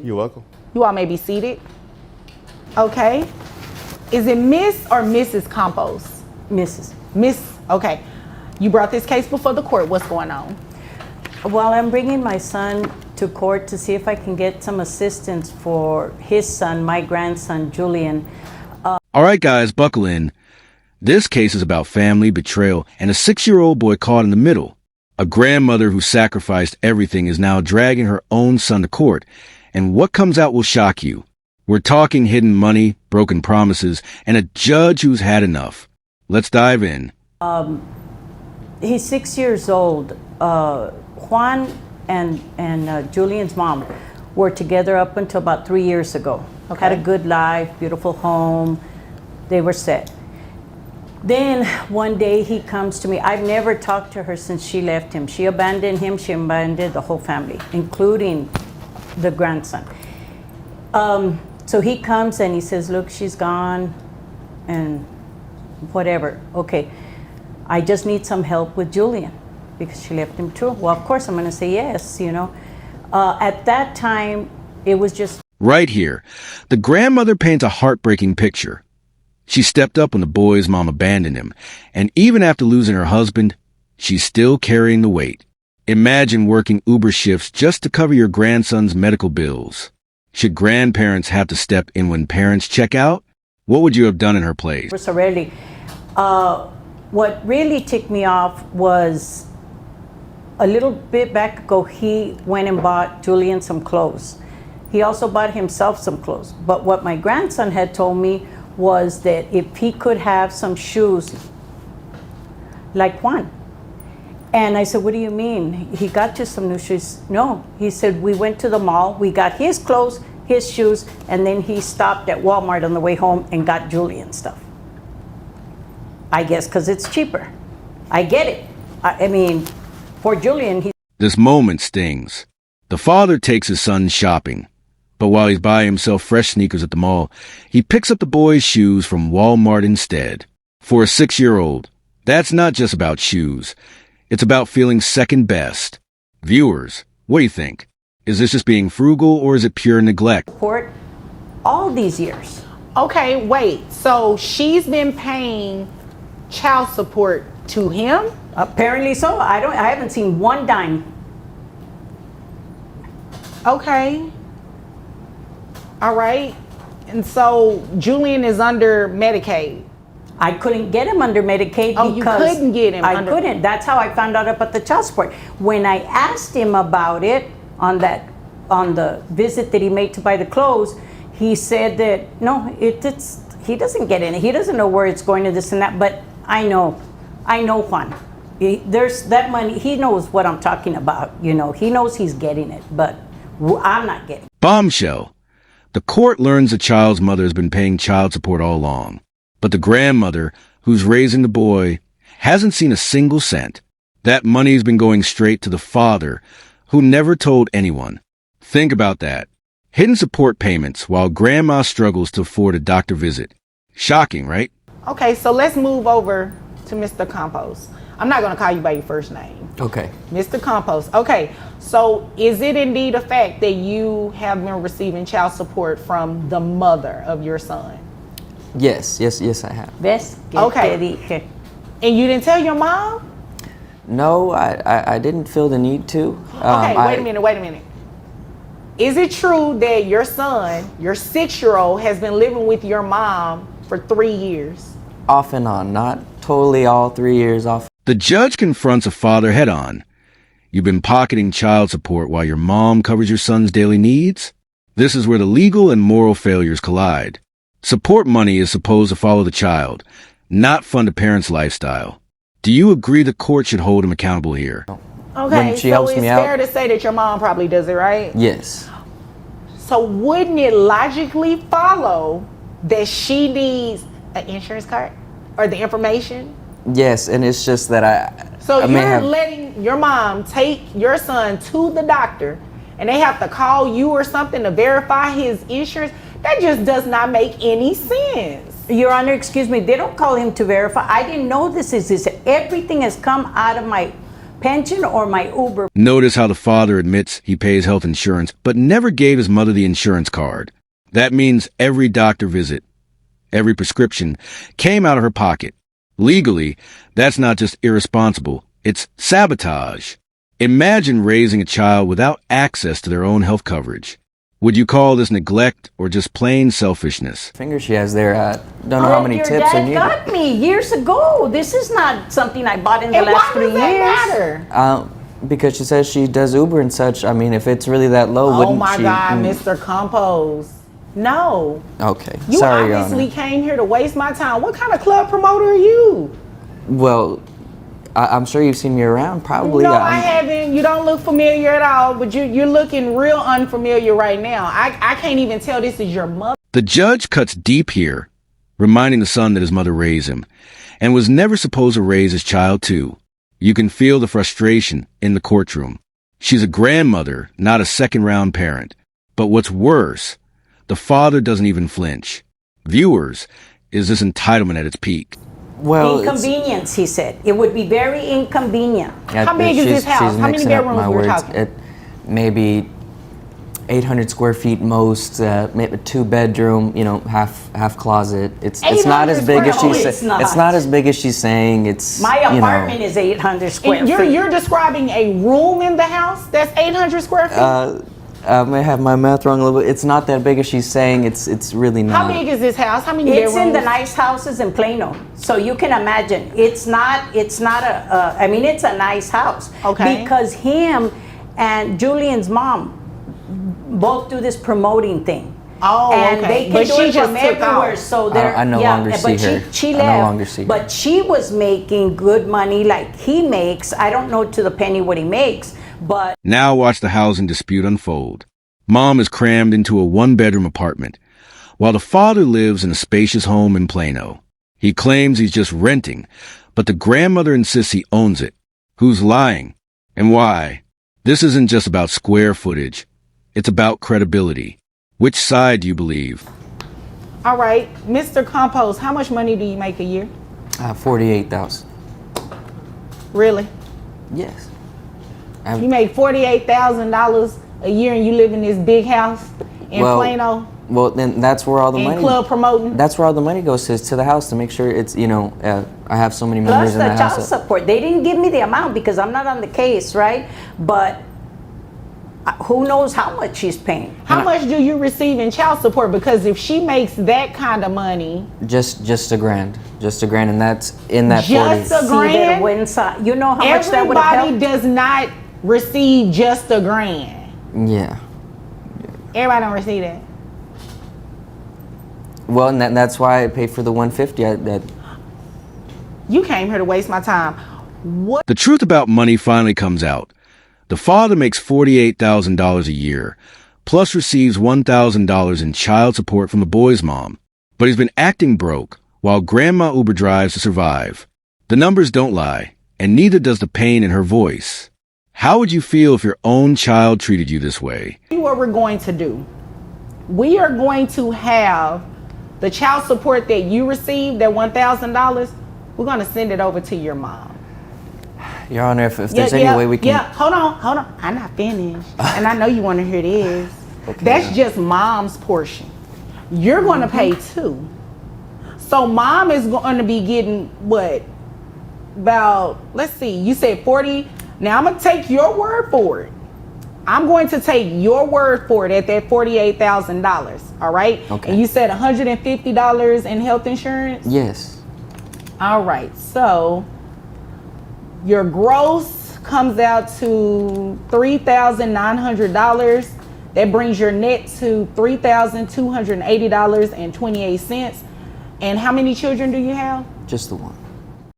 You're welcome. You all may be seated. Okay. Is it Miss or Mrs. Campos? Mrs. Miss, okay. You brought this case before the court. What's going on? Well, I'm bringing my son to court to see if I can get some assistance for his son, my grandson, Julian. All right, guys, buckle in. This case is about family, betrayal, and a 6-year-old boy caught in the middle. A grandmother who sacrificed everything is now dragging her own son to court. And what comes out will shock you. We're talking hidden money, broken promises, and a judge who's had enough. Let's dive in. He's 6 years old. Juan and Julian's mom were together up until about 3 years ago. Okay. Had a good life, beautiful home. They were set. Then one day he comes to me. I've never talked to her since she left him. She abandoned him. She abandoned the whole family, including the grandson. So he comes and he says, look, she's gone and whatever. Okay, I just need some help with Julian because she left him too. Well, of course, I'm going to say yes, you know. At that time, it was just... Right here, the grandmother paints a heartbreaking picture. She stepped up when the boy's mom abandoned him, and even after losing her husband, she's still carrying the weight. Imagine working Uber shifts just to cover your grandson's medical bills. Should grandparents have to step in when parents check out? What would you have done in her place? So rarely. What really ticked me off was a little bit back ago, he went and bought Julian some clothes. He also bought himself some clothes. But what my grandson had told me was that if he could have some shoes like Juan. And I said, what do you mean? He got you some new shoes? No, he said, we went to the mall, we got his clothes, his shoes, and then he stopped at Walmart on the way home and got Julian stuff. I guess because it's cheaper. I get it. I mean, for Julian, This moment stings. The father takes his son shopping. But while he's buying himself fresh sneakers at the mall, he picks up the boy's shoes from Walmart instead. For a 6-year-old, that's not just about shoes. It's about feeling second best. Viewers, what do you think? Is this just being frugal or is it pure neglect? support all these years. Okay, wait. So she's been paying child support to him? Apparently so. I haven't seen one dime. Okay. All right. And so Julian is under Medicaid. I couldn't get him under Medicaid Oh, you because couldn't get him I under... couldn't. That's how I found out about the child support. When I asked him about it on the visit that he made to buy the clothes, he said that no, he doesn't get in it. He doesn't know where it's going to this and that. But I know Juan. There's that money. He knows what I'm talking about. You know, he knows he's getting it, but I'm not getting it. Bombshell. The court learns the child's mother has been paying child support all along. But the grandmother, who's raising the boy, hasn't seen a single cent. That money's been going straight to the father, who never told anyone. Think about that. Hidden support payments while grandma struggles to afford a doctor visit. Shocking, right? Okay, so let's move over to Mr. Campos. I'm not going to call you by your first name. Okay. Mr. Campos. Okay, so is it indeed a fact that you have been receiving child support from the mother of your son? Yes, I have. ¿Ves? Que Okay. te dije. And you didn't tell your mom? No, I didn't feel the need to. Okay, wait a minute. Is it true that your son, your 6-year-old, has been living with your mom for 3 years? Off and on, not totally all 3 years off. The judge confronts a father head-on. You've been pocketing child support while your mom covers your son's daily needs? This is where the legal and moral failures collide. Support money is supposed to follow the child, not fund a parent's lifestyle. Do you agree the court should hold him accountable here? Okay, When she so helps it's me out- fair to say that your mom probably does it, right? Yes. So wouldn't it logically follow that she needs an insurance card or the information? Yes, and it's just that So I may you're have... letting your mom take your son to the doctor and they have to call you or something to verify his insurance? That just does not make any sense. Your Honor, excuse me, they don't call him to verify. I didn't know this is this. Everything has come out of my pension or my Uber. Notice how the father admits he pays health insurance, but never gave his mother the insurance card. That means every doctor visit, every prescription came out of her pocket. Legally, that's not just irresponsible, it's sabotage. Imagine raising a child without access to their own health coverage. Would you call this neglect or just plain selfishness? Finger she has there. I don't know how many tips are Your needed. dad got me years ago. This is not something I bought in the And last why 3 does that years. matter? Because she says she does Uber and such. I mean, if it's really that low, Oh wouldn't my she? God, Mr. Compose. No. Okay. You Sorry, Your obviously Honor. came here to waste my time. What kind of club promoter are you? Well, I'm sure you've seen me around. Probably. No, I haven't. You don't look familiar at all, but you're looking real unfamiliar right now. I can't even tell this is your mother. The judge cuts deep here, reminding the son that his mother raised him and was never supposed to raise his child too. You can feel the frustration in the courtroom. She's a grandmother, not a second-round parent. But what's worse, the father doesn't even flinch. Viewers, is this entitlement at its peak? Well, Inconvenience, he said. It would be very inconvenient. How big is this house? How many mixing up bedrooms my we're words. talking? Maybe 800 square feet most, maybe 2-bedroom, half closet. It's not as big as 800 she's square feet. saying. It's not as big as she's saying. It's My apartment is 800 square And feet. you're describing a room in the house that's 800 square feet? I may have my math wrong a little bit. It's not that big as she's saying. It's really not. How big is this house? How many It's bedrooms? in the nice houses in Plano, so you can imagine. It's not I mean, it's a nice house. Okay. Because him and Julian's mom both do this promoting thing. Oh, and okay. they can But do she it just from took everywhere. off. So they're I no longer see but her. She I left. no longer see her. But she was making good money like he makes. I don't know to the penny what he makes, but Now watch the housing dispute unfold. Mom is crammed into a 1-bedroom apartment, while the father lives in a spacious home in Plano. He claims he's just renting, but the grandmother insists he owns it. Who's lying? And why? This isn't just about square footage. It's about credibility. Which side do you believe? All right, Mr. Compose, how much money do you make a year? 48,000. Really? Yes. You make $48,000 a year and you live in this big house in Plano Well, then that's where all the and money. club promoting? That's where all the money goes to the house to make sure it's I have so many members plus in the the child house. support. They didn't give me the amount because I'm not on the case, right? But who knows how much she's paying? How much do you receive in child support? Because if she makes that kind of money, Just $1,000, and that's in that Just 40. a grand? You know how much that would have everybody helped? does not receive just $1,000. Yeah. Everybody don't receive that. Well, and that's why I paid for the 150. You came here to waste my time. What? The truth about money finally comes out. The father makes $48,000 a year, plus receives $1,000 in child support from the boy's mom. But he's been acting broke, while grandma Uber drives to survive. The numbers don't lie, and neither does the pain in her voice. How would you feel if your own child treated you this way? What we're going to do? We are going to have the child support that you received, that $1,000. We're going to send it over to your mom. Your Honor, if there's any way we can. Yeah, hold on. I'm not finished. And I know you want to hear this. Okay. That's just mom's portion. You're going to pay too. So mom is going to be getting what? About, let's see, you said 40. Now I'm going to take your word for it. I'm going to take your word for it at that $48,000. All right? Okay. And you said $150 in health insurance? Yes. All right, so your gross comes out to $3,900. That brings your net to $3,280.28. And how many children do you have? Just the one.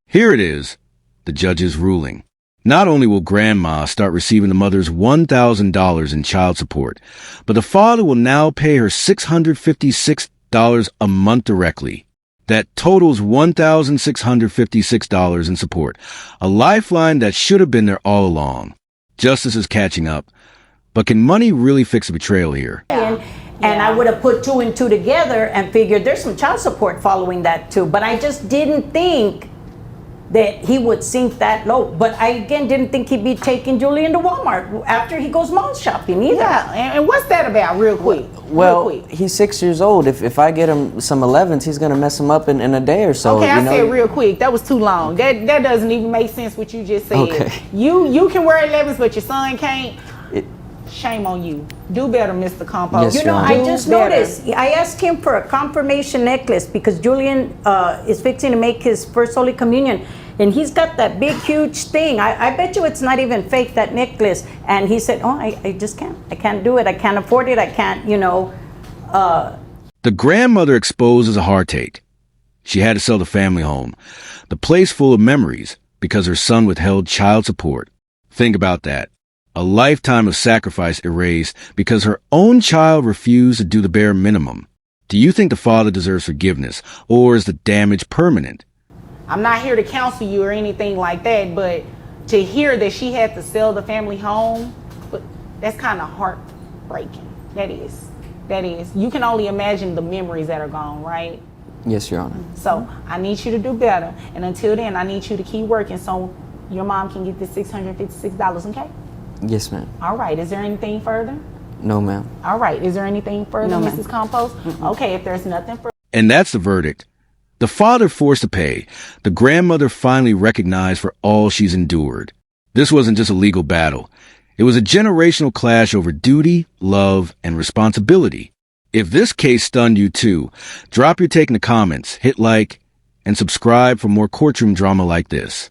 Here it is, the judge's ruling. Not only will grandma start receiving the mother's $1,000 in child support, but the father will now pay her $656 a month directly. That totals $1,656 in support, a lifeline that should have been there all along. Justice is catching up. But can money really fix a betrayal here? And I would have put 2 and 2 together and figured there's some child support following that too. But I just didn't think that he would sink that low. But I again didn't think he'd be taking Julian to Walmart after he goes mall shopping either. Yeah, and what's that about, real quick? Well, real quick. he's 6 years old. If I get him some 11s, he's gonna mess him up in a day or so. Okay, you I know? said real quick. That was too long. That doesn't even make sense what you just said. Okay. You can wear 11s, but your son can't. It- Shame on you. Do better, Mr. Compost. Yes, You know, Your I Honor. just Do better. noticed, I asked him for a confirmation necklace because Julian is fixing to make his first Holy Communion. And he's got that big, huge thing. I bet you it's not even fake, that necklace. And he said, oh, I just can't. I can't do it. I can't afford it. I can't, you know. The grandmother exposes a heartache. She had to sell the family home, the place full of memories, because her son withheld child support. Think about that. A lifetime of sacrifice erased because her own child refused to do the bare minimum. Do you think the father deserves forgiveness, or is the damage permanent? I'm not here to counsel you or anything like that, but to hear that she had to sell the family home, but that's kind of heartbreaking. That is. You can only imagine the memories that are gone, right? Yes, Your Honor. So I need you to do better. And until then, I need you to keep working so your mom can get this $656, okay? Yes, ma'am. All right. Is there anything further? No, ma'am. All right. Is there anything further, No, ma'am. Mrs. Compost? Okay. If there's nothing further. And that's the verdict. The father forced to pay. The grandmother finally recognized for all she's endured. This wasn't just a legal battle. It was a generational clash over duty, love, and responsibility. If this case stunned you too, drop your take in the comments, hit like, and subscribe for more courtroom drama like this.